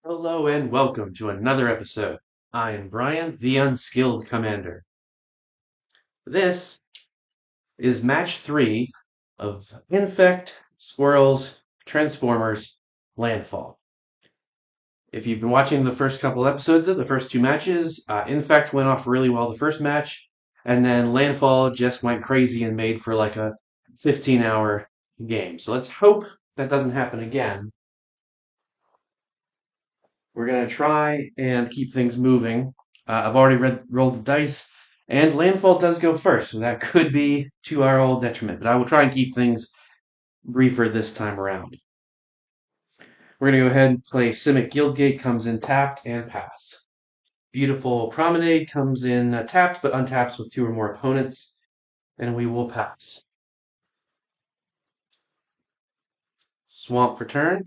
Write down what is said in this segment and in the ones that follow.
Hello and welcome to another episode. I am Brian, the Unskilled Commander. This is match 3 of Infect, Squirrels, Transformers, Landfall. If you've been watching the first couple episodes of the first two matches, Infect went off really well the first match, and then Landfall just went crazy and made for like a 15-hour game. So let's hope that doesn't happen again. We're going to try and keep things moving. I've already rolled the dice, and Landfall does go first, so that could be to our old detriment, but I will try and keep things briefer this time around. We're going to go ahead and play Simic Guildgate, comes in tapped and pass. Beautiful Promenade comes in tapped, but untaps with two or more opponents, and we will pass. Swamp for turn,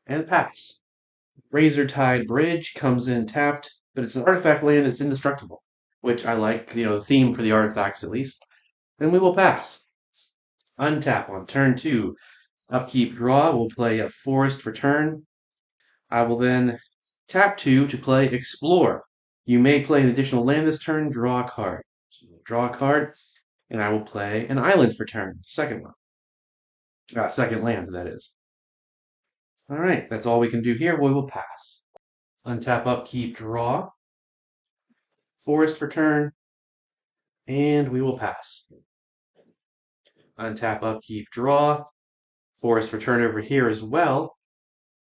and pass. Razor Tide Bridge comes in tapped, but it's an artifact land that's indestructible, which I like, the theme for the artifacts at least. Then we will pass. Untap on turn 2. Upkeep draw. We'll play a Forest for turn. I will then tap 2 to play Explore. You may play an additional land this turn, draw a card. So we'll draw a card, and I will play an island for turn. Second one. Second land, that is. Alright, that's all we can do here. We will pass. Untap, upkeep, draw. Forest for turn, and we will pass. Untap, upkeep, draw. Forest for turn over here as well.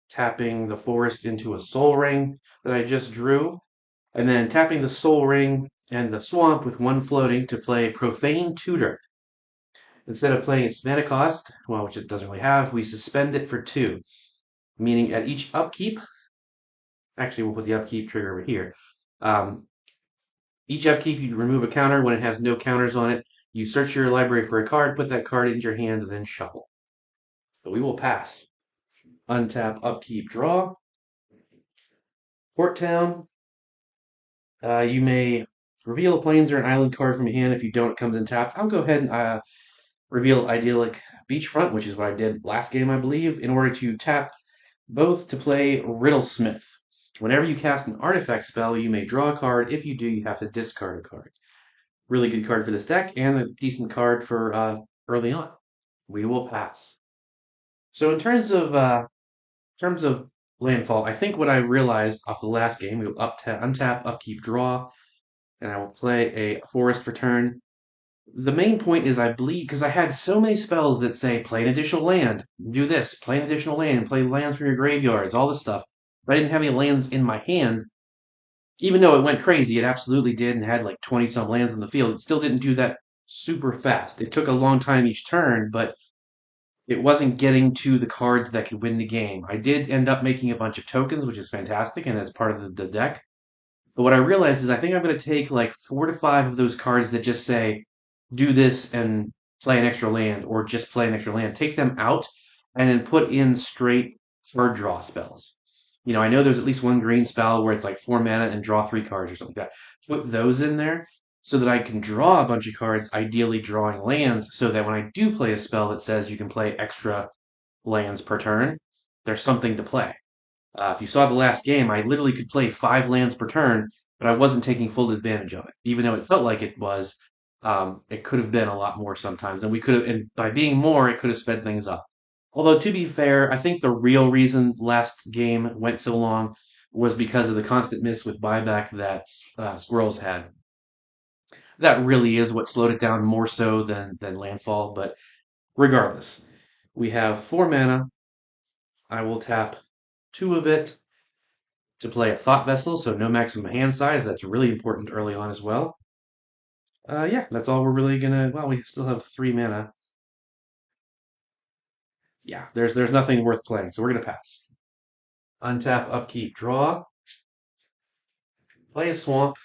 Tapping the forest into a soul ring that I just drew. And then tapping the soul ring and the swamp with one floating to play Profane Tutor. Instead of playing its mana cost, well, which it doesn't really have, we suspend it for 2. Meaning at each upkeep, actually we'll put the upkeep trigger over here. Each upkeep you remove a counter. When it has no counters on it, you search your library for a card, put that card into your hand, and then shuffle. So we will pass. Untap, upkeep, draw. Port Town. You may reveal a plains or an island card from your hand. If you don't, it comes in tapped. I'll go ahead and reveal Idyllic Beachfront, which is what I did last game, I believe, in order to tap both to play Riddlesmith. Whenever you cast an artifact spell, you may draw a card. If you do, you have to discard a card. Really good card for this deck, and a decent card for early on. We will pass. So in terms of landfall, I think what I realized off the last game, we will untap, upkeep, draw, and I will play a forest for turn. The main point is I bleed because I had so many spells that say play an additional land, do this, play an additional land, play lands from your graveyards, all this stuff. But I didn't have any lands in my hand. Even though it went crazy, it absolutely did and had like 20 some lands in the field. It still didn't do that super fast. It took a long time each turn, but it wasn't getting to the cards that could win the game. I did end up making a bunch of tokens, which is fantastic, and that's part of the deck. But what I realized is I think I'm going to take like 4 to 5 of those cards that just say, do this and play an extra land, or just play an extra land. Take them out and then put in straight card draw spells. I know there's at least one green spell where it's like 4 mana and draw 3 cards or something like that. Put those in there so that I can draw a bunch of cards, ideally drawing lands, so that when I do play a spell that says you can play extra lands per turn, there's something to play. If you saw the last game, I literally could play 5 lands per turn, but I wasn't taking full advantage of it. Even though it felt like it was, it could have been a lot more sometimes, and we could have, and by being more, it could have sped things up. Although to be fair, I think the real reason last game went so long was because of the constant miss with buyback that Squirrels had. That really is what slowed it down more so than Landfall, but regardless, we have 4 mana. I will tap 2 of it to play a Thought Vessel, so no maximum hand size. That's really important early on as well. Yeah, that's all we're really gonna. Well, we still have 3 mana. Yeah, there's nothing worth playing, so we're gonna pass. Untap, upkeep, draw. Play a swamp,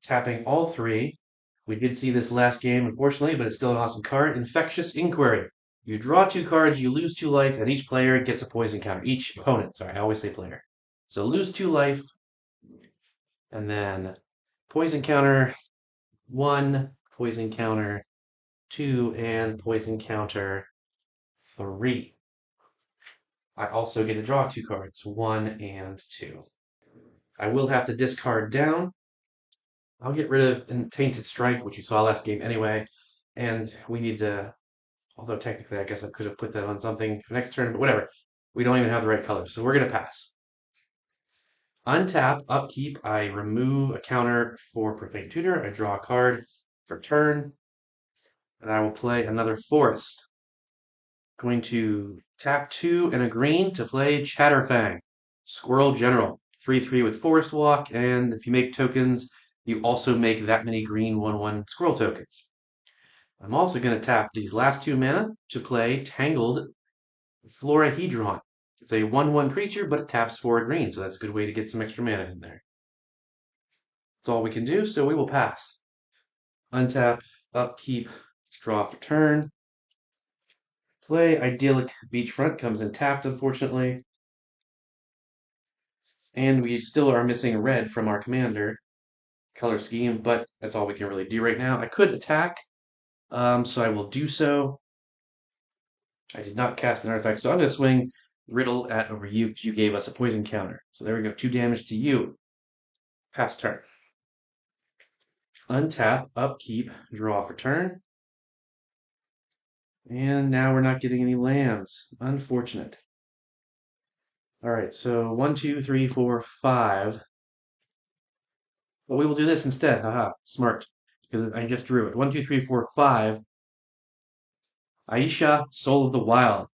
tapping all 3. We did see this last game, unfortunately, but it's still an awesome card. Infectious Inquiry. You draw 2 cards, you lose 2 life, and each player gets a poison counter. Each opponent, sorry, I always say player. So lose 2 life, and then poison counter 1, poison counter 2, and poison counter 3. I also get to draw 2 cards, 1 and 2. I will have to discard down. I'll get rid of Tainted Strike, which you saw last game anyway, and we need to, although technically I guess I could have put that on something for next turn, but whatever. We don't even have the right colors, so we're going to pass. Untap, upkeep, I remove a counter for Profane Tutor, I draw a card for turn, and I will play another Forest. Going to tap 2 and a green to play Chatterfang, Squirrel General, 3/3 with Forest Walk, and if you make tokens, you also make that many green 1/1 Squirrel tokens. I'm also going to tap these last 2 mana to play Tangled Florahedron. It's a 1/1 creature, but it taps 4 green, so that's a good way to get some extra mana in there. That's all we can do, so we will pass. Untap, upkeep, draw for turn. Play Idyllic Beachfront comes in tapped, unfortunately. And we still are missing red from our commander color scheme, but that's all we can really do right now. I could attack, so I will do so. I did not cast an artifact, so I'm going to swing Riddle at over you because you gave us a poison counter. So there we go, 2 damage to you. Pass turn. Untap, upkeep, draw for turn. And now we're not getting any lands. Unfortunate. All right, so 1, 2, 3, 4, 5. But we will do this instead. Haha, smart. Because I just drew it. 1, 2, 3, 4, 5. Aisha, Soul of the Wild.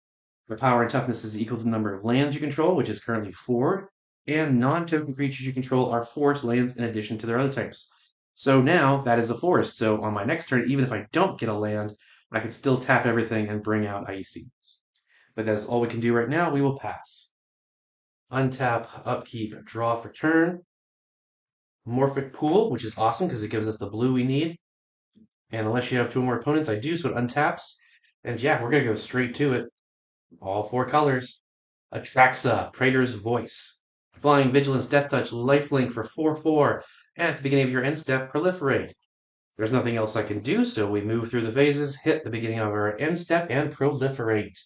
The power and toughness is equal to the number of lands you control, which is currently 4. And non-token creatures you control are forest lands in addition to their other types. So now that is a forest. So on my next turn, even if I don't get a land, I can still tap everything and bring out Icy. But that is all we can do right now. We will pass. Untap, upkeep, draw for turn. Morphic Pool, which is awesome because it gives us the blue we need. And unless you have 2 more opponents, I do, so it untaps. And yeah, we're going to go straight to it. All 4 colors. Atraxa, Praetor's Voice. Flying, Vigilance, Death Touch, Lifelink for 4/4. And at the beginning of your end step, Proliferate. There's nothing else I can do, so we move through the phases, hit the beginning of our end step, and Proliferate.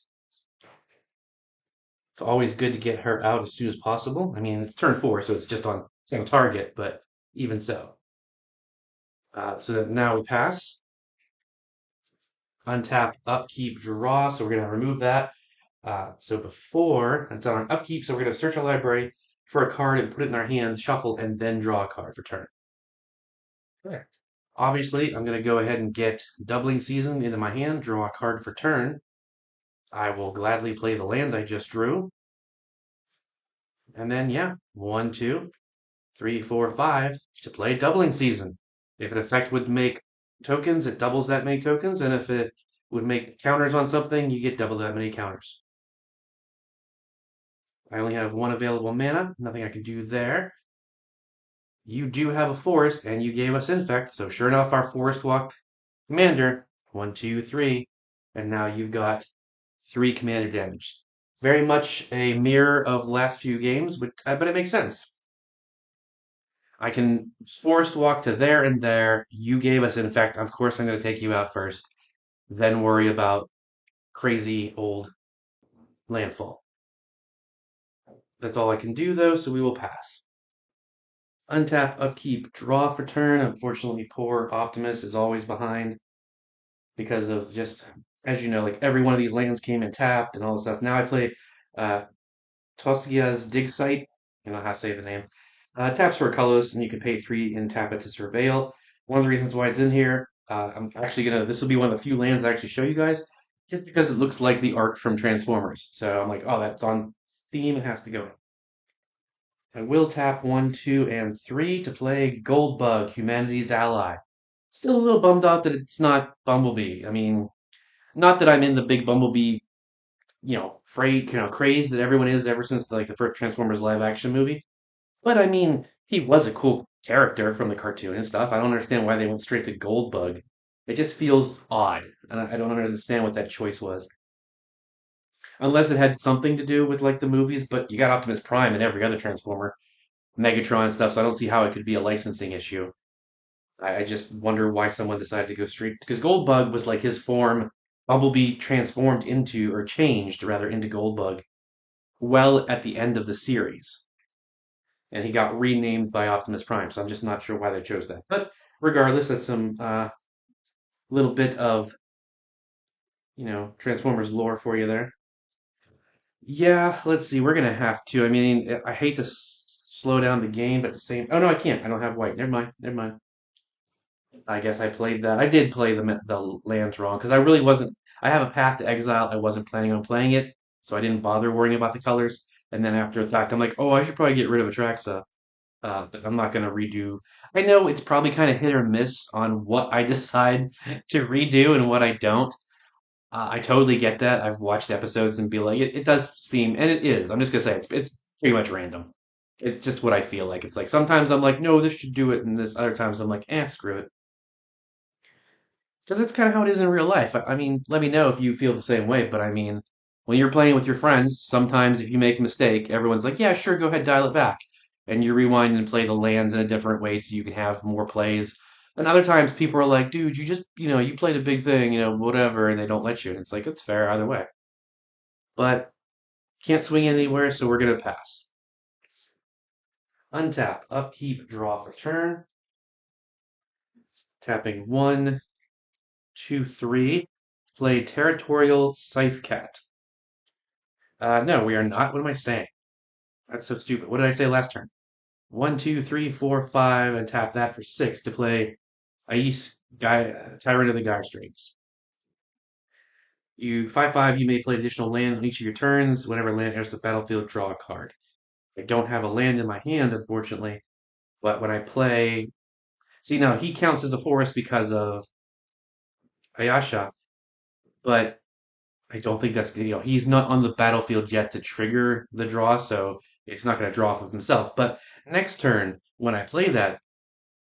It's always good to get her out as soon as possible. I mean, it's turn 4, so it's just on target, but even so. So that now we pass. Untap, upkeep, draw. So we're going to remove that. So before, it's on our upkeep, so we're going to search our library for a card and put it in our hand, shuffle, and then draw a card for turn. Correct. Obviously, I'm going to go ahead and get Doubling Season into my hand, draw a card for turn. I will gladly play the land I just drew. And then, yeah, 1, 2, 3, 4, 5 to play Doubling Season. If an effect would make tokens, it doubles that many tokens, and if it would make counters on something, you get double that many counters. I only have 1 available mana, nothing I can do there. You do have a forest, and you gave us Infect, so sure enough, our Forest Walk commander, 1, 2, 3, and now you've got 3 commander damage. Very much a mirror of the last few games, but it makes sense. I can Forest Walk to there and there. You gave us Infect. Of course, I'm going to take you out first, then worry about crazy old Landfall. That's all I can do, though, so we will pass. Untap, upkeep, draw for turn. Unfortunately, poor Optimus is always behind because of just, as you know, like every one of these lands came in tapped and all this stuff. Now I play Tosgia's Dig Site. You know how to say the name. Taps for a colorless, and you can pay 3 and tap it to Surveil. One of the reasons why it's in here, I'm actually this will be one of the few lands I actually show you guys, just because it looks like the art from Transformers. So I'm like, oh, that's on theme, it has to go in. I will tap 1, 2, and 3 to play Goldbug, Humanity's Ally. Still a little bummed out that it's not Bumblebee. I mean, not that I'm in the big Bumblebee, craze that everyone is ever since like the first Transformers live action movie. But I mean, he was a cool character from the cartoon and stuff. I don't understand why they went straight to Goldbug. It just feels odd, and I don't understand what that choice was. Unless it had something to do with like the movies, but you got Optimus Prime and every other Transformer. Megatron and stuff, so I don't see how it could be a licensing issue. I just wonder why someone decided to go straight because Goldbug was like his form. Bumblebee transformed into or changed rather into Goldbug. well at the end of the series, and he got renamed by Optimus Prime. So I'm just not sure why they chose that. But regardless, that's some little bit of Transformers lore for you there. Yeah, let's see. We're gonna have to. I mean, I hate to slow down the game, but at the same. Oh no, I can't. I don't have white. Never mind. Never mind. I guess I played that. I did play the lands wrong because I really wasn't. I have a Path to Exile. I wasn't planning on playing it, so I didn't bother worrying about the colors. And then after the fact, I'm like, oh, I should probably get rid of Atraxa. But I'm not gonna redo. I know it's probably kind of hit or miss on what I decide to redo and what I don't. I totally get that. I've watched episodes and be like, it does seem, and it is. I'm just gonna say it's pretty much random. It's just what I feel like. It's like sometimes I'm like, no, this should do it, and this other times I'm like, screw it. Because that's kind of how it is in real life. I mean, let me know if you feel the same way. But I mean, when you're playing with your friends, sometimes if you make a mistake, everyone's like, yeah, sure, go ahead, dial it back. And you rewind and play the lands in a different way so you can have more plays. And other times people are like, dude, you just, you played a big thing, whatever, and they don't let you. And it's like, it's fair either way. But can't swing anywhere, so we're going to pass. Untap, upkeep, draw for turn. Tapping 1, 2, 3. Play Territorial Scythe Cat. No, we are not. What am I saying? That's so stupid. What did I say last turn? 1, 2, 3, 4, 5, and tap that for 6 to play Ais, Tyrant of the Dire Straits. You 5/5. You may play additional land on each of your turns. Whenever land enters the battlefield, draw a card. I don't have a land in my hand, unfortunately. But when I play, see now he counts as a forest because of Ayasha, but I don't think that's he's not on the battlefield yet to trigger the draw, so it's not going to draw off of himself. But next turn, when I play that,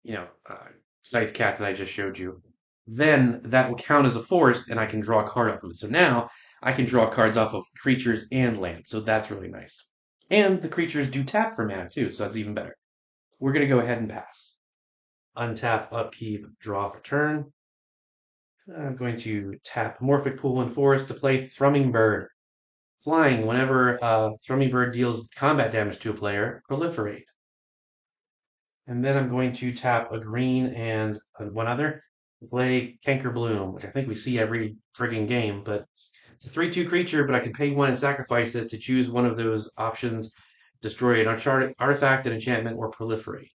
you know, uh, Scythe Cat that I just showed you, then that will count as a forest, and I can draw a card off of it. So now I can draw cards off of creatures and land, so that's really nice. And the creatures do tap for mana too, so that's even better. We're going to go ahead and pass. Untap, upkeep, draw for turn. I'm going to tap Morphic Pool and Forest to play Thrumming Bird. Flying, whenever Thrumming Bird deals combat damage to a player, proliferate. And then I'm going to tap a green and one other to play Canker Bloom, which I think we see every frigging game, but it's a 3/2 creature, but I can pay one and sacrifice it to choose one of those options, destroy an artifact, an enchantment, or proliferate.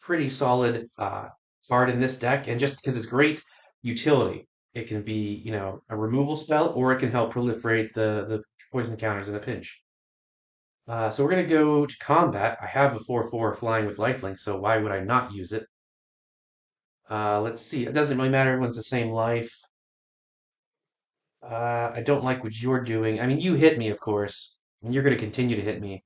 Pretty solid card in this deck, and just because it's great utility, it can be a removal spell, or it can help proliferate the poison counters in a pinch. So we're going to go to combat. I have a 4/4 flying with lifelink, so why would I not use it? Let's see. It doesn't really matter. Everyone's the same life. I don't like what you're doing. I mean, you hit me, of course, and you're going to continue to hit me.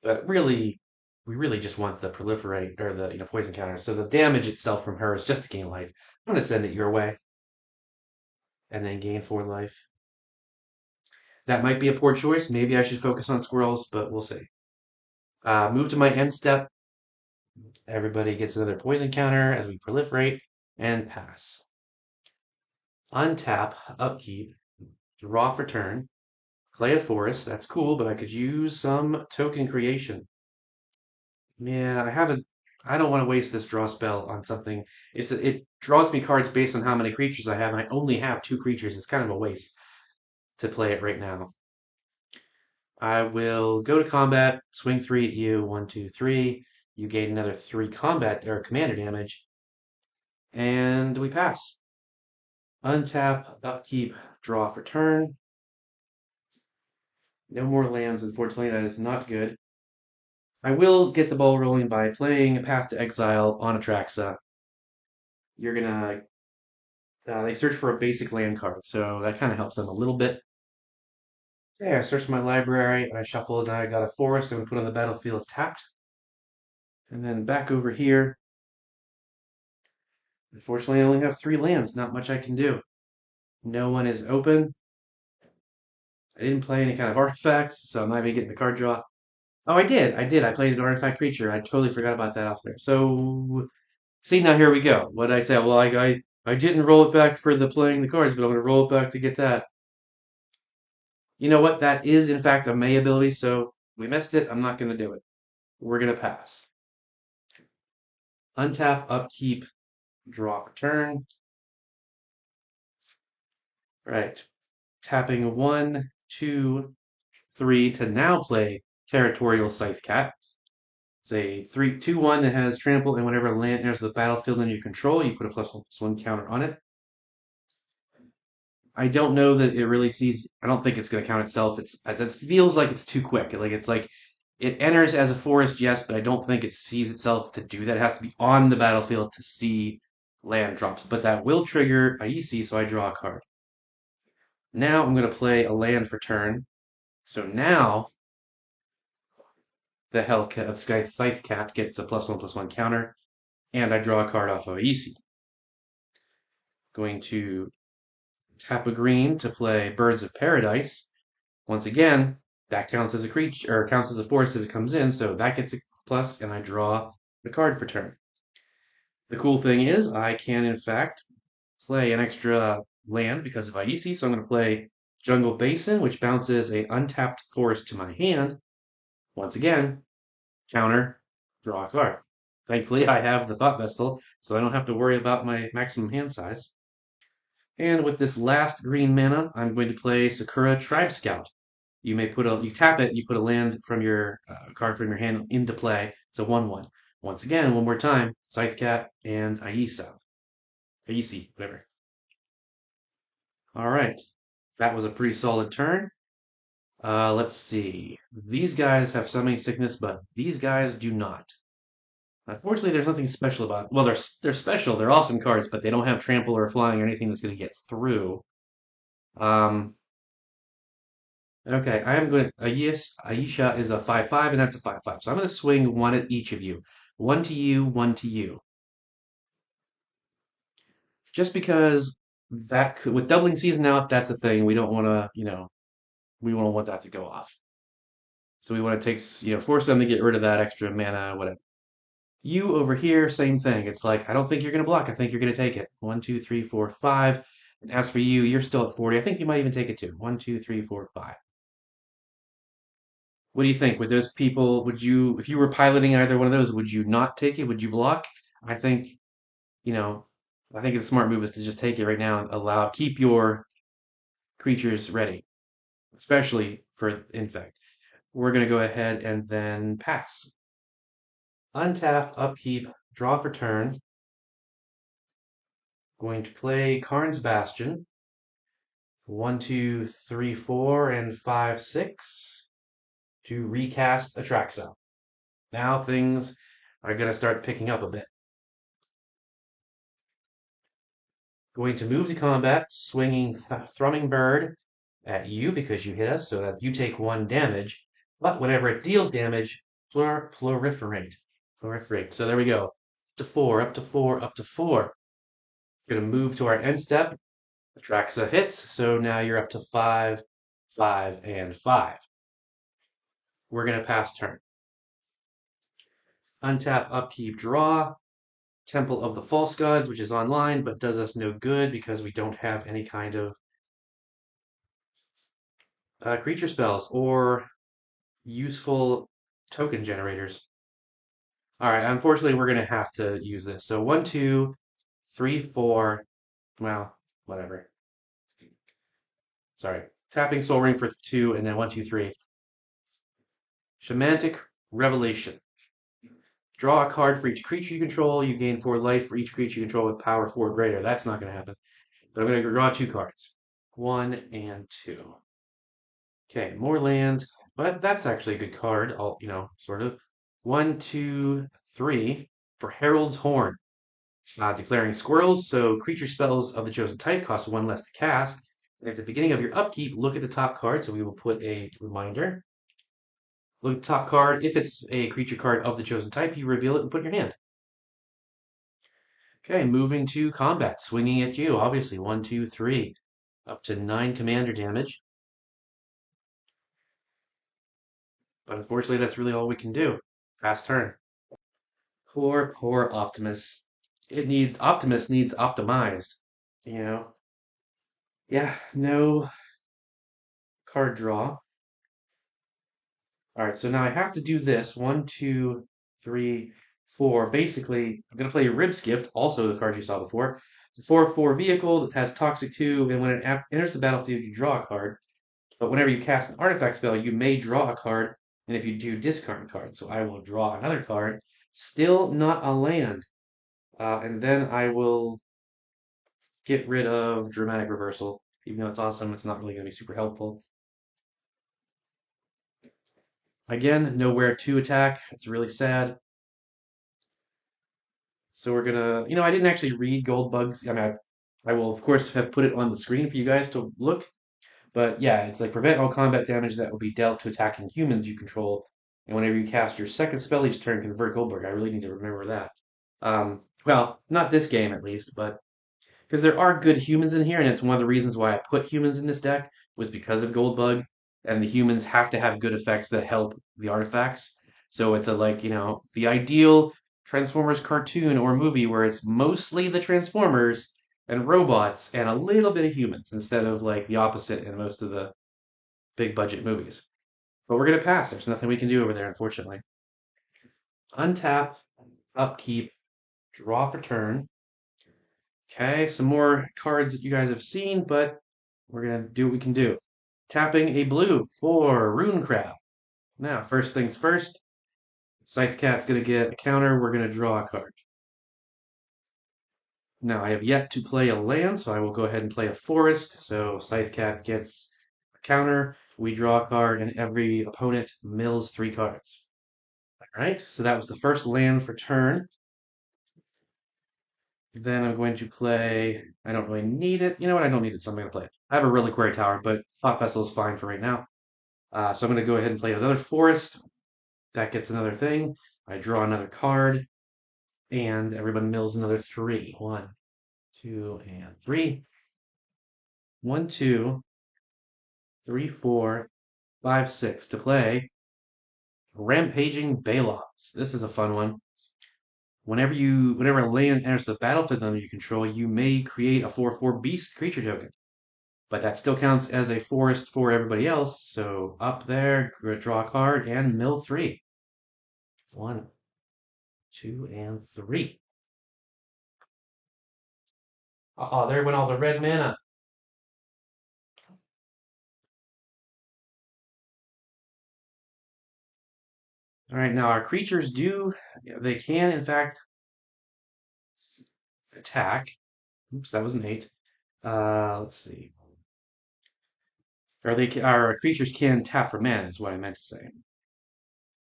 But really, we really just want the proliferate or the poison counter. So the damage itself from her is just to gain life. I'm going to send it your way and then gain 4 life. That might be a poor choice. Maybe I should focus on squirrels, but we'll see. Move to my end step. Everybody gets another poison counter as we proliferate and pass. Untap, upkeep, draw for turn. Play a forest. That's cool, but I could use some token creation. Yeah, I don't want to waste this draw spell on something. It draws me cards based on how many creatures I have, and I only have 2 creatures. It's kind of a waste to play it right now. I will go to combat, swing 3 at you, 1, 2, 3. You gain another 3 combat or commander damage, and we pass. Untap, upkeep, draw for turn. No more lands, unfortunately. That is not good. I will get the ball rolling by playing Path to Exile on Atraxa. You're gonna. They search for a basic land card, so that kind of helps them a little bit. Yeah, I searched my library and I shuffled and I got a forest and we put on the battlefield tapped. And then back over here. Unfortunately, I only have 3 lands. Not much I can do. No one is open. I didn't play any kind of artifacts, so I'm not even getting the card draw. Oh, I did. I did. I played an artifact creature. I totally forgot about that off there. So, see, now here we go. What did I say? Well, I didn't roll it back for the playing the cards, but I'm going to roll it back to get that. You know what? That is, in fact, a May ability, so we missed it. I'm not going to do it. We're going to pass. Untap, upkeep, draw, return. Right. Tapping 1, 2, 3 to now play Territorial Scythe Cat. It's a 3/2/1 that has trample, and whenever land enters the battlefield under your control, you put a +1/+1 counter on it. I don't know that it really sees. I don't think it's going to count itself. It feels like it's too quick. Like it enters as a forest, yes, but I don't think it sees itself to do that. It has to be on the battlefield to see land drops. But that will trigger IEC, so I draw a card. Now I'm going to play a land for turn. So now the Scythe Cat gets a +1/+1 counter, and I draw a card off of IEC. Going to tap a green to play Birds of Paradise. Once again, that counts as a creature, or counts as a forest as it comes in, so that gets a plus, and I draw the card for turn. The cool thing is, I can, in fact, play an extra land because of IEC, so I'm going to play Jungle Basin, which bounces a untapped forest to my hand. Once again, counter, draw a card. Thankfully, I have the Thought Vestal, so I don't have to worry about my maximum hand size. And with this last green mana, I'm going to play Sakura Tribe Scout. You tap it, you put a land from your card from your hand into play. It's a 1/1. Once again, one more time, Scythe Cat and Aisi, whatever. All right, that was a pretty solid turn. Let's see. These guys have summoning sickness, but these guys do not. Unfortunately, there's nothing special about. Well, they're special. They're awesome cards, but they don't have trample or flying or anything that's going to get through. Um, Okay, I am going to, Aisha is a 5/5, and that's a 5/5. So I'm going to swing one at each of you. One to you, one to you. Just because that could, with doubling season out, that's a thing. We don't want to, we don't want that to go off. So we want to take, force them to get rid of that extra mana, whatever. You over here, same thing. It's like, I don't think you're going to block. I think you're going to take it. 1, 2, 3, 4, 5. And as for you, you're still at 40. I think you might even take it too. 1, 2, 3, 4, 5. What do you think? Would those people, if you were piloting either one of those, would you not take it? Would you block? I think, you know, I think the smart move is to just take it right now and keep your creatures ready, especially for Infect. We're going to go ahead and then pass. Untap, upkeep, draw for turn. Going to play Karn's Bastion. 1, 2, 3, 4, and 5, 6 to recast Atraxa. Now things are going to start picking up a bit. Going to move to combat, swinging Thrumming Bird at you because you hit us, so that you take 1 damage. But whenever it deals damage, proliferate. So there we go. Up to 4, up to 4, up to 4. Going to move to our end step. Atraxa hits, so now you're up to 5, 5, and 5. We're going to pass turn. Untap, upkeep, draw. Temple of the False Gods, which is online, but does us no good because we don't have any kind of creature spells or useful token generators. All right, unfortunately, we're going to have to use this. So 1, 2, 3, 4. Well, whatever. Sorry. Tapping Soul Ring for 2, and then 1, 2, 3. Shamanic Revelation. Draw a card for each creature you control. You gain 4 life for each creature you control with power 4 or greater. That's not going to happen. But I'm going to draw 2 cards. 1 and 2. Okay, more land. But that's actually a good card. Sort of. 1, 2, 3 for Herald's Horn. Declaring Squirrels, so creature spells of the chosen type cost 1 less to cast. And at the beginning of your upkeep, look at the top card. So we will put a reminder. Look at the top card. If it's a creature card of the chosen type, you reveal it and put it in your hand. Okay, moving to combat. Swinging at you, obviously. 1, 2, 3. Up to 9 commander damage. But unfortunately, that's really all we can do. Fast turn. Poor Optimus. Optimus needs optimized. Yeah, no card draw. All right, so now I have to do this. 1, 2, 3, 4. Basically, I'm going to play Rib Skipped, also the card you saw before. It's a 4/4 vehicle that has Toxic 2, and when it enters the battlefield, you draw a card. But whenever you cast an artifact spell, you may draw a card, and if you do, discard a card. So I will draw another card. Still not a land. And then I will get rid of Dramatic Reversal. Even though it's awesome, it's not really going to be super helpful. Again, nowhere to attack. It's really sad. So we're gonna, I didn't actually read Goldbug's. I mean, I will of course have put it on the screen for you guys to look. But yeah, it's like prevent all combat damage that will be dealt to attacking humans you control. And whenever you cast your second spell each turn, convert Goldberg. I really need to remember that. Well, not this game at least, but because there are good humans in here, and it's one of the reasons why I put humans in this deck was because of Goldbug, and the humans have to have good effects that help the artifacts. So it's a the ideal Transformers cartoon or movie where it's mostly the Transformers and robots and a little bit of humans instead of like the opposite in most of the big budget movies. But we're gonna pass. There's nothing we can do over there, unfortunately. Untap, upkeep, draw for turn. Okay, some more cards that you guys have seen, but we're going to do what we can do. Tapping a blue for Rune Crab. Now, first things first, Scythe Cat's going to get a counter. We're going to draw a card. Now, I have yet to play a land, so I will go ahead and play a forest. So Scythe Cat gets a counter. We draw a card, and every opponent mills 3 cards. All right, so that was the first land for turn. Then I'm going to play. I don't really need it. You know what? I don't need it, so I'm going to play it. I have a Reliquary Tower, but Thought Vessel is fine for right now. So I'm going to go ahead and play another Forest. That gets another thing. I draw another card, and everyone mills another 3. 1, 2, and 3. 1, 2, 3, 4, 5, 6 to play Rampaging Baloths. This is a fun one. Whenever a land enters the battlefield under you control, you may create a 4/4 beast creature token. But that still counts as a forest for everybody else. So up there, draw a card and mill 3. 1, 2, and 3. Oh, there went all the red mana. All right, now our creatures they can in fact attack. Oops, that was an 8. Let's see. Our creatures can tap for mana, is what I meant to say.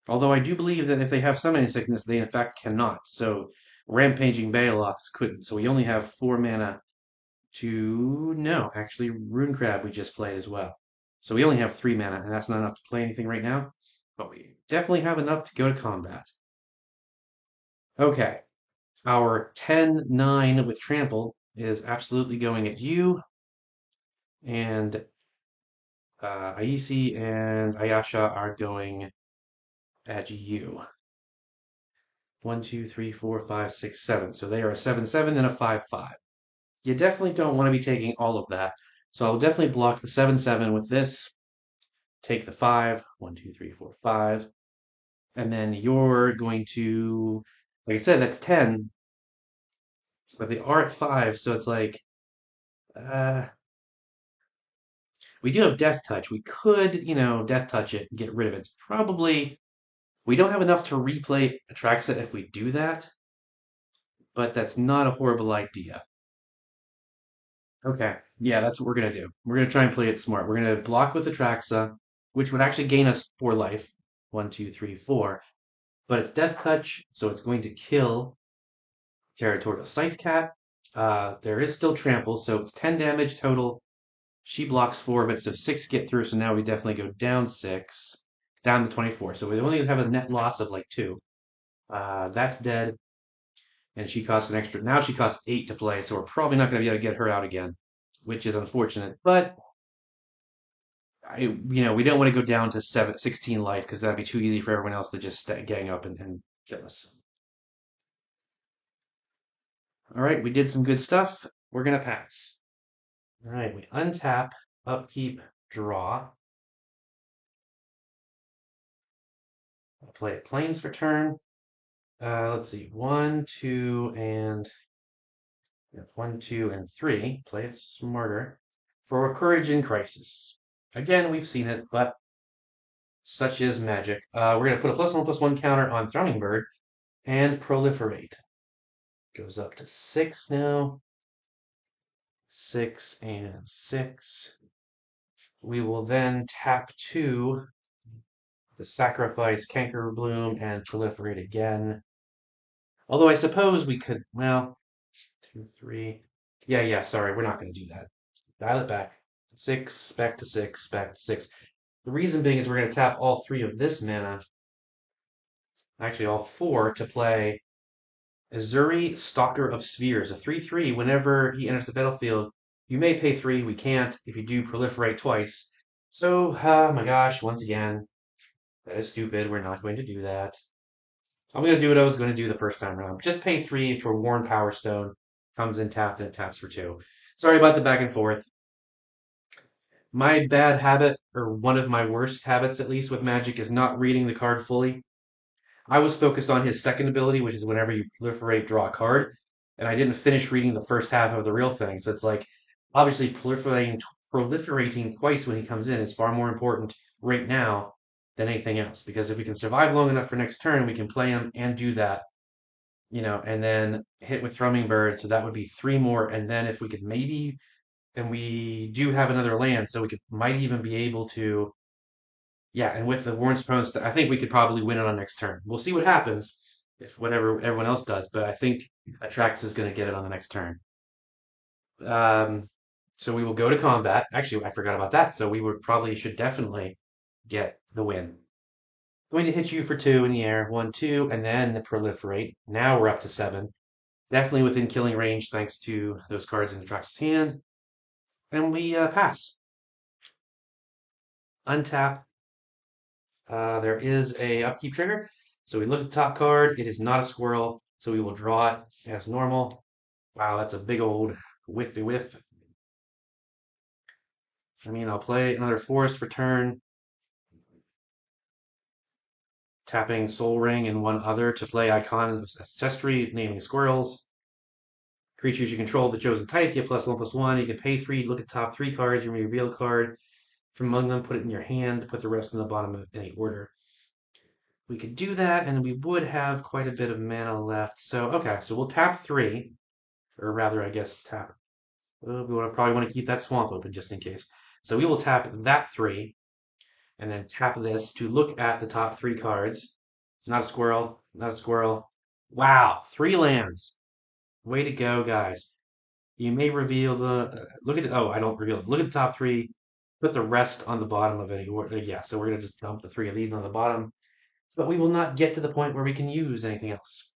Although I do believe that if they have summoning sickness, they in fact cannot. So Rampaging Baloths couldn't. So we only have 4 mana no, actually Rune Crab we just played as well. So we only have 3 mana, and that's not enough to play anything right now. But we definitely have enough to go to combat. Okay, our 10/9 with Trample is absolutely going at you, and Aisi and Ayasha are going at you. 1, 2, 3, 4, 5, 6, 7. So they are a 7/7 and a 5/5. You definitely don't want to be taking all of that. So I'll definitely block the 7/7 with this. Take the 5. 1, 2, 3, 4, 5. And then you're going to, like I said, that's 10. But they are at 5, so it's like, we do have Death Touch. We could, Death Touch it and get rid of it. It's probably, we don't have enough to replay Atraxa if we do that, but that's not a horrible idea. Okay, yeah, that's what we're going to do. We're going to try and play it smart. We're going to block with Atraxa, which would actually gain us 4 life. 1, 2, 3, 4. But it's Death Touch, so it's going to kill Territorial Scythe Cat. There is still Trample, so it's 10 damage total. She blocks 4 of it, so 6 get through, so now we definitely go down 6, down to 24. So we only have a net loss of like 2. That's dead, and she costs an extra. Now she costs 8 to play, so we're probably not going to be able to get her out again, which is unfortunate. But we don't want to go down to 16 life because that'd be too easy for everyone else to just gang up and kill us. All right, we did some good stuff. We're going to pass. All right, we untap, upkeep, draw. I'll play Plains for turn. Let's see. 1, 2, and 1, 2, and 3. Play it smarter. For Courage in Crisis. Again, we've seen it, but such is magic. We're going to put a +1/+1 counter on Thrumming Bird and Proliferate. Goes up to 6 now. 6 and 6. We will then tap 2 to sacrifice Canker Bloom and Proliferate again. Although I suppose we could, well, 2, 3. Yeah, sorry, we're not going to do that. Dial it back. 6, back to 6, back to 6. The reason being is we're going to tap all 3 of this mana, actually all 4, to play Azuri, Stalker of Spheres, a 3/3. Whenever he enters the battlefield, you may pay 3, we can't if you do Proliferate twice. So, oh my gosh, once again, that is stupid. We're not going to do that. I'm going to do what I was going to do the first time around. Just pay 3 for Worn Power Stone. Comes in tapped and it taps for 2. Sorry about the back and forth. My bad habit, or one of my worst habits at least with Magic, is not reading the card fully. I was focused on his second ability, which is whenever you proliferate, draw a card, and I didn't finish reading the first half of the real thing. So it's like, obviously, proliferating twice when he comes in is far more important right now than anything else. Because if we can survive long enough for next turn, we can play him and do that, and then hit with Thrumming Bird. So that would be 3 more. And then if we could maybe, and we do have another land, so we might even be able to. Yeah, and with the Warren's opponents, I think we could probably win it on next turn. We'll see what happens if whatever everyone else does, but I think Atrax is going to get it on the next turn. Um, so we will go to combat. Actually, I forgot about that. So we should definitely get the win. Going to hit you for 2 in the air, 1, 2, and then proliferate. Now we're up to 7. Definitely within killing range thanks to those cards in Atrax's hand. And we pass. Untap. There is a upkeep trigger. So we look at the top card. It is not a squirrel, so we will draw it as normal. Wow, that's a big old whiffy whiff. I mean, I'll play another forest for turn, tapping Soul Ring and one other to play Icon of Ancestry, naming Squirrels. Creatures you control the chosen type get +1/+1. You can pay 3, look at the top 3 cards, you may reveal a card from among them, put it in your hand, put the rest in the bottom of any order. We could do that, and we would have quite a bit of mana left. So, okay, so we'll tap 3, or rather, I guess, tap. We probably want to keep that swamp open just in case. So we will tap that 3, and then tap this to look at the top 3 cards. Not a squirrel, not a squirrel. Wow, 3 lands. Way to go, guys. You may reveal the, look at it, oh, I don't reveal it. Look at the top 3, put the rest on the bottom of it. Yeah, so we're going to just dump the 3 of these on the bottom. But we will not get to the point where we can use anything else.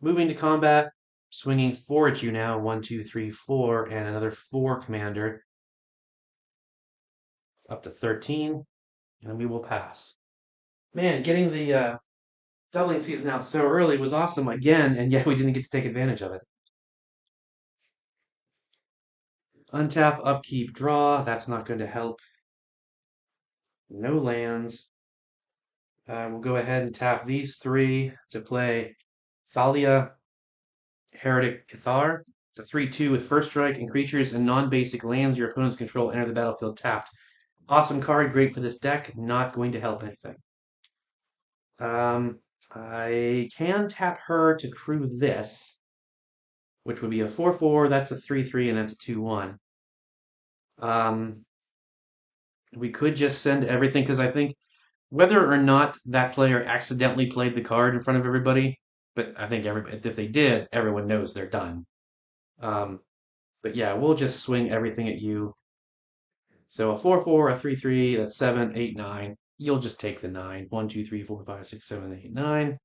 Moving to combat, swinging 4 at you now. 1, 2, 3, 4, and another 4 commander. Up to 13, and we will pass. Man, getting the doubling season out so early was awesome again, and yet we didn't get to take advantage of it. Untap, upkeep, draw. That's not going to help. No lands. We'll go ahead and tap these 3 to play Thalia, Heretic Cathar. It's a 3/2 with first strike, and creatures and non-basic lands your opponents control enter the battlefield tapped. Awesome card, great for this deck, not going to help anything. I can tap her to crew this, which would be a 4/4, that's a 3/3, and that's a 2/1. We could just send everything, because I think whether or not that player accidentally played the card in front of everybody, but I think if they did, everyone knows they're done. But yeah, we'll just swing everything at you. So a 4/4, a 3/3, that's 7, 8, 9. You'll just take the 9. 1, 2, 3, 4, 5, 6, 7, 8, 9.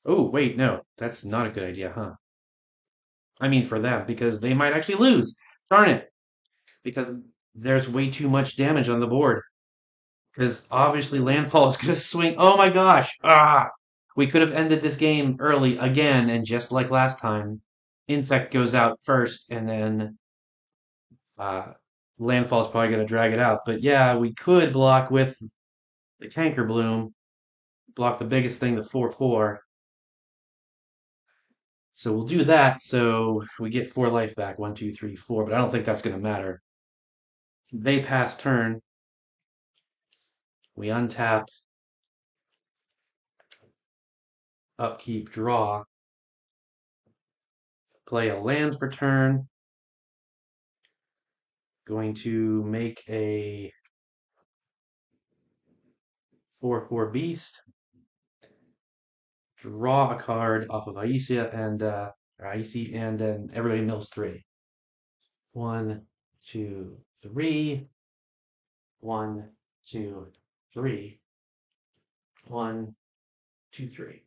Oh, wait, no, that's not a good idea, huh? I mean, for them, because they might actually lose. Darn it. Because there's way too much damage on the board. Because obviously Landfall is going to swing. Oh my gosh. We could have ended this game early again, and just like last time, Infect goes out first, and then Landfall is probably going to drag it out. But yeah, we could block with the Canker Bloom. block the biggest thing, the 4/4. So we'll do that. So we get 4 life back. 1, 2, 3, 4. But I don't think that's going to matter. They pass turn. We untap. Upkeep, draw. Play a land for turn. Going to make a 4/4 beast. Draw a card off of Aisia and then everybody mills 3. 1, 2, 3. 1, 2, 3. 1, 2, 3.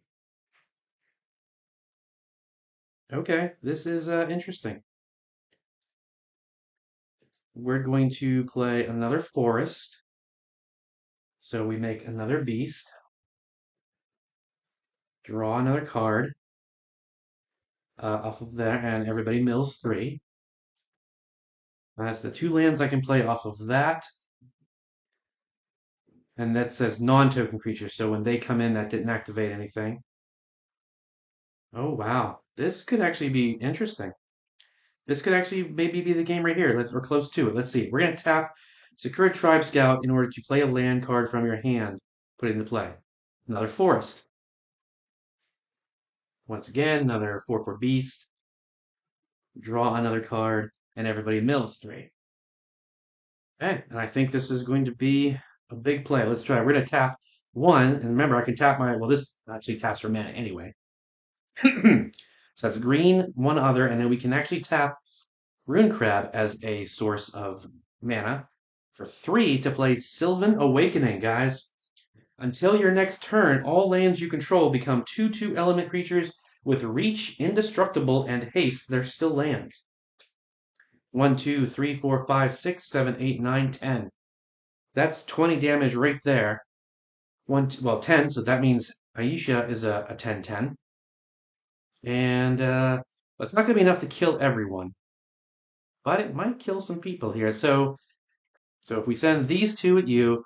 Okay, this is interesting. We're going to play another forest. So we make another beast. Draw another card off of there, and everybody mills 3. And that's the 2 lands I can play off of that. And that says non-token creatures, so when they come in, that didn't activate anything. Oh, wow. This could actually be interesting. This could actually maybe be the game right here. We're close to it. Let's see. We're going to tap Secure Tribe Scout in order to play a land card from your hand. Put it into play. Another forest. Once again, another 4/4 beast. Draw another card, and everybody mills 3. Okay, and I think this is going to be a big play. Let's try. We're going to tap 1, and remember, I can tap well, this actually taps for mana anyway. So that's green, 1 other, and then we can actually tap Rune Crab as a source of mana for 3 to play Sylvan Awakening, guys. Until your next turn, all lands you control become 2/2 element creatures with reach, indestructible, and haste. They're still lands. 1, 2, 3, 4, 5, 6, 7, 8, 9, 10. That's 20 damage right there. 10, so that means Aisha is a 10/10. And that's not going to be enough to kill everyone. But it might kill some people here. So if we send these 2 at you,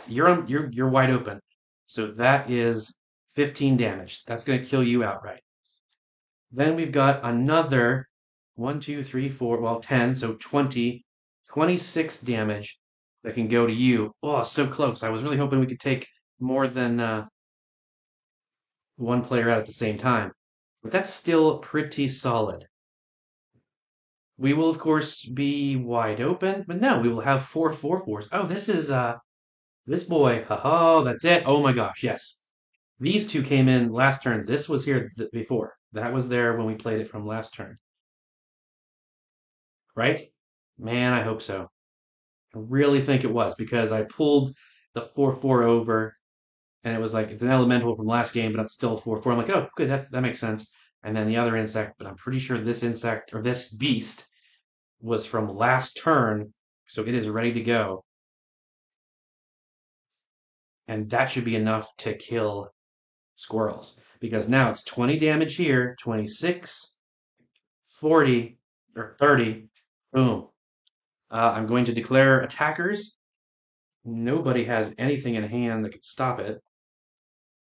you're wide open. So that is 15 damage. That's going to kill you outright. Then we've got another 1, 2, 3, 4, 10, so 26 damage that can go to you. Oh, so close. I was really hoping we could take more than 1 player out at the same time. But that's still pretty solid. We will, of course, be wide open, but no, we will have 4 4/4s. Oh, this is this boy. Oh, that's it. Oh my gosh, yes. These 2 came in last turn. This was here before. That was there when we played it from last turn. Right? Man, I hope so. I really think it was because I pulled the 4/4 over and it was like it's an elemental from last game, but I'm still 4/4. I'm like, oh, good, that makes sense. And then the other insect, but I'm pretty sure this insect or this beast was from last turn, so it is ready to go. And that should be enough to kill Squirrels because now it's 20 damage here, 26, 40, or 30. Boom. I'm going to declare attackers. Nobody has anything in hand that could stop it.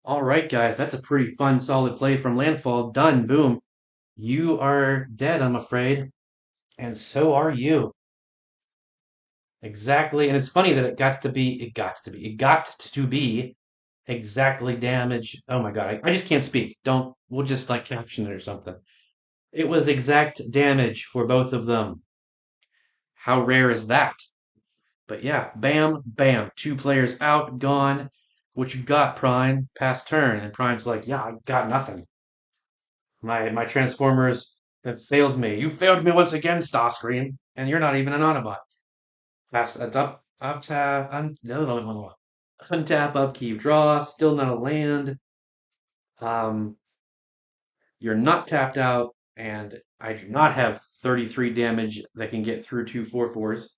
All right, guys, that's a pretty fun, solid play from Landfall. Done. Boom. You are dead, I'm afraid. And so are you. Exactly. And it's funny that it got to be exactly damage. Oh my God. I just can't speak. We'll just like caption it or something. It was exact damage for both of them. How rare is that? But yeah, bam, bam. 2 players out, gone. What you got, Prime? Pass turn. And Prime's like, yeah, I got nothing. My Transformers have failed me. You failed me once again, Starscream. And you're not even an Autobot. That's up tap, untap, upkeep, draw. Still not a land. Um, you're not tapped out, and I do not have 33 damage that can get through 2 4/4s.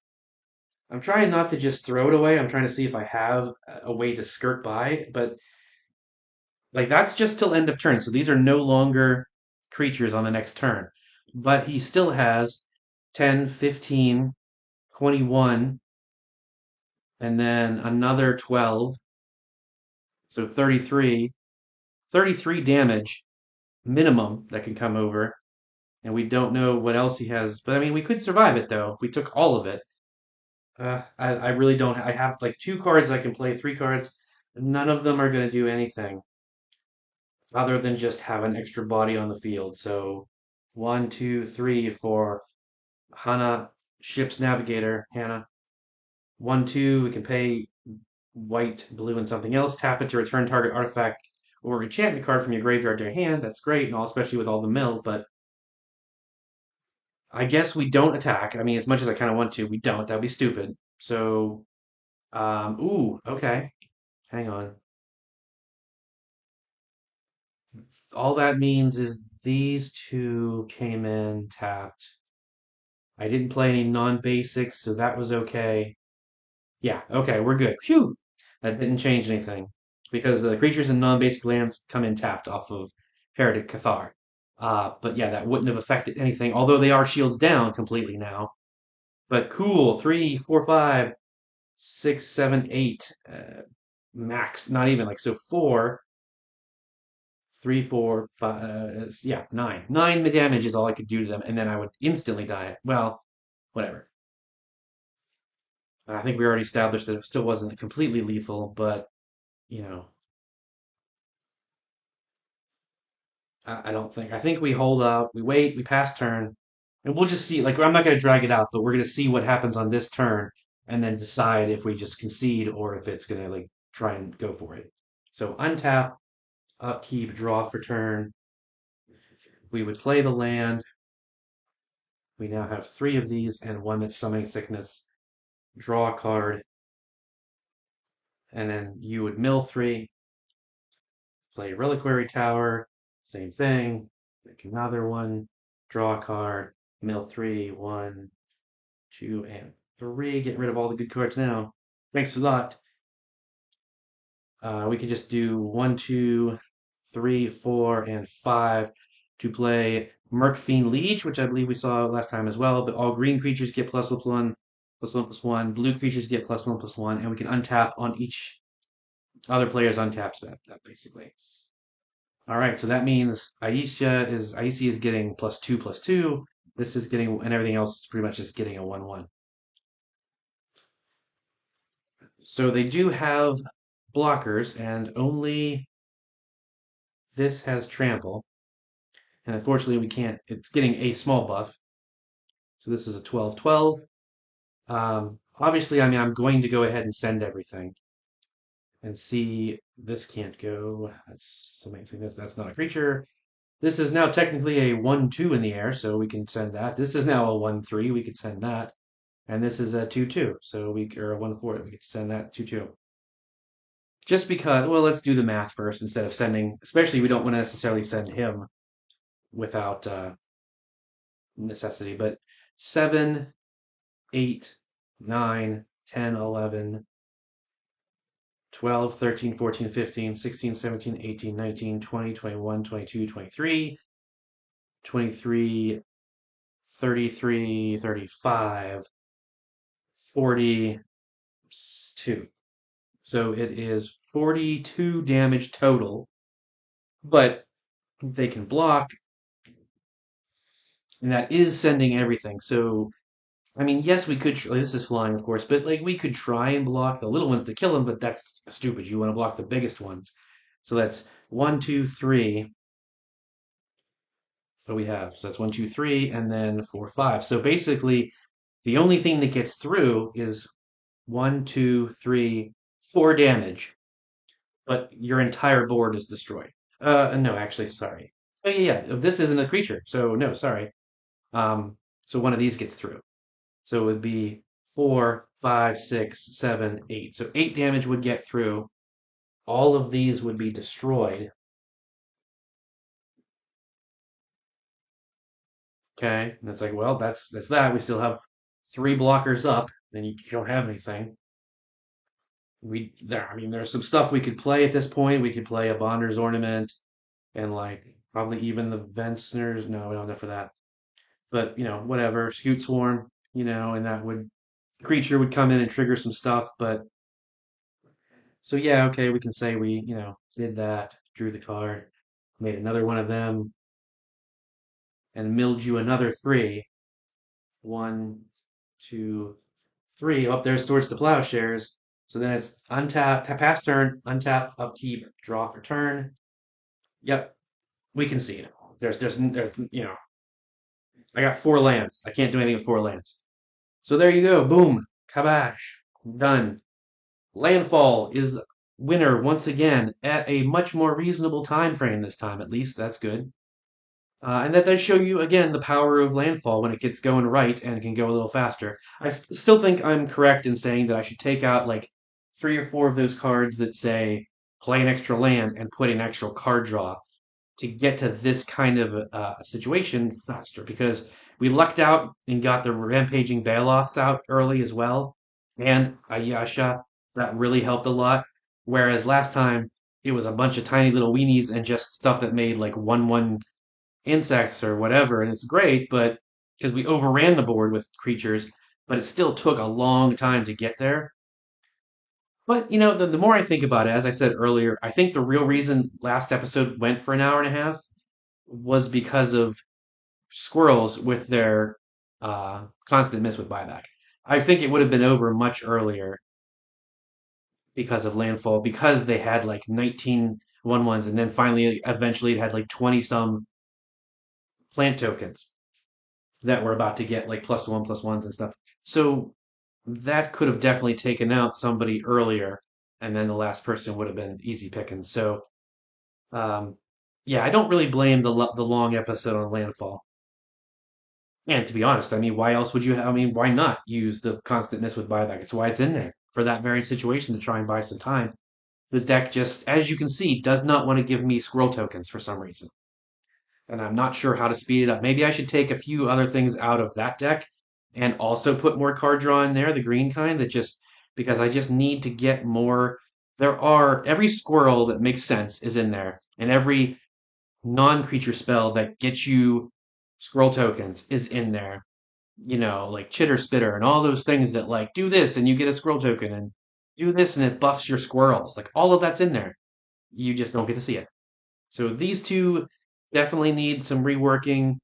I'm trying not to just throw it away. I'm trying to see if I have a way to skirt by, but like that's just till end of turn. So these are no longer creatures on the next turn. But he still has 10, 15, 21, and then another 12. So 33 damage minimum that can come over. And we don't know what else he has. But I mean, we could survive it though. If we took all of it. I really don't. I have like 2 cards I can play, 3 cards. None of them are going to do anything other than just have an extra body on the field. So 1, 2, 3 for Hana, ship's navigator, Hannah. 1, 2, we can pay white, blue, and something else. Tap it to return target artifact or enchantment card from your graveyard to your hand. That's great, and all, especially with all the mill. But I guess we don't attack. I mean, as much as I kind of want to, we don't. That'd be stupid. So, ooh, okay. Hang on. All that means is these two came in tapped. I didn't play any non-basics, so that was okay. Yeah, okay, we're good. Phew! That didn't change anything because the creatures in non-basic lands come in tapped off of Heretic Cathar. But yeah, that wouldn't have affected anything, although they are shields down completely now. But cool, 3, 4, 5, 6, 7, 8 max. Not even like so 4, 3, 4, 5. Yeah, 9. 9 damage is all I could do to them, and then I would instantly die. Well, whatever. I think we already established that it still wasn't completely lethal, but you know, I don't think. I think we hold up, we wait, we pass turn, and we'll just see. Like, I'm not going to drag it out, but we're going to see what happens on this turn, and then decide if we just concede or if it's going to like try and go for it. So untap, upkeep, draw for turn. We would play the land. We now have 3 of these and one that's summoning sickness. Draw a card, and then you would mill 3, play Reliquary Tower, same thing, make another one, draw a card, mill 3, 1, 2, and 3. Get rid of all the good cards now. Thanks a lot. We could just do 1, 2, 3, 4, and 5 to play Murkfiend Liege, which I believe we saw last time as well. But all green creatures get +1/+1, +1/+1. Blue creatures get +1/+1, and we can untap on each other player's untap spell, basically. All right, so that means Aisha is getting +2/+2. This is getting, and everything else is pretty much just getting a 1/1. So they do have blockers, and only this has trample. And unfortunately, we can't. It's getting a small buff. So this is a 12/12. Obviously, I mean, I'm going to go ahead and send everything and see. This can't go. That's something saying this. That's not a creature. This is now technically a 1/2 in the air, so we can send that. This is now a 1/3. We could send that. And this is a 2/2, so or a 1/4. We could send that 2/2. Just because, well, let's do the math first instead of sending. Especially, we don't want to necessarily send him without necessity. But 7, 8, 9, 10, 11, 12, 13, 14, 15, 16, 17, 18, 19, 20, 21, 22, 23, 23, 33, 35, 42. So it is 42 damage total, but they can block, and that is sending everything. So, I mean, yes, we could. This is flying, of course, but like we could try and block the little ones to kill them, but that's stupid. You want to block the biggest ones. So that's 1, 2, 3. What we have? So that's 1, 2, 3, and then 4, 5. So basically, the only thing that gets through is 1, 2, 3, 4 damage, but your entire board is destroyed. No, actually, sorry. Oh yeah, this isn't a creature, so no, sorry. So one of these gets through. So it would be 4, 5, 6, 7, 8. So 8 damage would get through. All of these would be destroyed. Okay, and it's like, well, that's that. We still have 3 blockers up. Then you don't have anything. I mean, there's some stuff we could play at this point. We could play a Bonder's Ornament and like probably even the Vensner's. No, we don't have enough for that. But whatever. Scoot Swarm. And that creature would come in and trigger some stuff. But So yeah, okay, we can say we, did that, drew the card, made another one of them, and milled you another three. One, two, three. Up there's Swords to Plowshares. So then it's untap, pass turn, untap, upkeep, draw for turn. Yep, we can see it. There's, I got 4 lands. I can't do anything with 4 lands. So there you go. Boom. Kabash. Done. Landfall is winner once again at a much more reasonable time frame this time, at least. That's good. And that does show you, again, the power of Landfall when it gets going right and can go a little faster. I still think I'm correct in saying that I should take out like 3 or 4 of those cards that say play an extra land and put in actual card draw to get to this kind of situation faster because we lucked out and got the rampaging Baloths out early as well, and Ayasha. That really helped a lot. Whereas last time it was a bunch of tiny little weenies and just stuff that made like 1/1 insects or whatever, and it's great, but because we overran the board with creatures, but it still took a long time to get there. But the more I think about it, as I said earlier, I think the real reason last episode went for an hour and a half was because of Squirrels with their constant miss with buyback. I think it would have been over much earlier because of Landfall, because they had like 19 1/1s, and then finally, eventually, it had like 20 some plant tokens that were about to get like +1/+1s and stuff. So that could have definitely taken out somebody earlier, and then the last person would have been easy picking. So, um, yeah, I don't really blame the long episode on Landfall. And to be honest, I mean, why else would you? I mean, why not use the constant miss with buyback? It's why it's in there for that very situation to try and buy some time. The deck just, as you can see, does not want to give me squirrel tokens for some reason, and I'm not sure how to speed it up. Maybe I should take a few other things out of that deck and also put more card draw in there, the green kind, that just because I just need to get more. Every squirrel that makes sense is in there, and every non-creature spell that gets you scroll tokens is in there. Like Chitter Spitter and all those things that like do this and you get a scroll token and do this and it buffs your squirrels. Like all of that's in there. You just don't get to see it. So these two definitely need some reworking.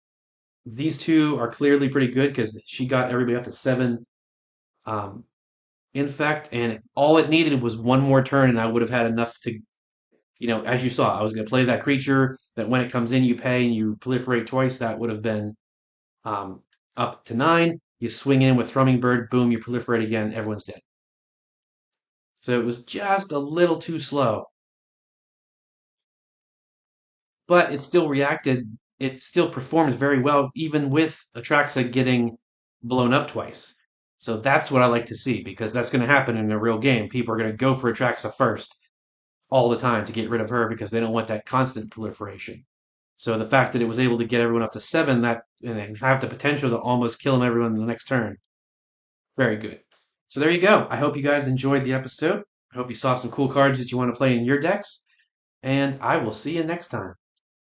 These two are clearly pretty good because she got everybody up to 7 um, infect, and all it needed was one more turn, and I would have had enough to, as you saw, I was going to play that creature that when it comes in, you pay and you proliferate twice. That would have been um, up to 9. You swing in with Thrumming Bird, boom, you proliferate again, everyone's dead. So it was just a little too slow. But it still reacted, it still performed very well, even with Atraxa getting blown up twice. So that's what I like to see, because that's going to happen in a real game. People are going to go for Atraxa first all the time to get rid of her because they don't want that constant proliferation. So the fact that it was able to get everyone up to 7 and have the potential to almost kill them everyone in the next turn, very good. So there you go. I hope you guys enjoyed the episode. I hope you saw some cool cards that you want to play in your decks, and I will see you next time.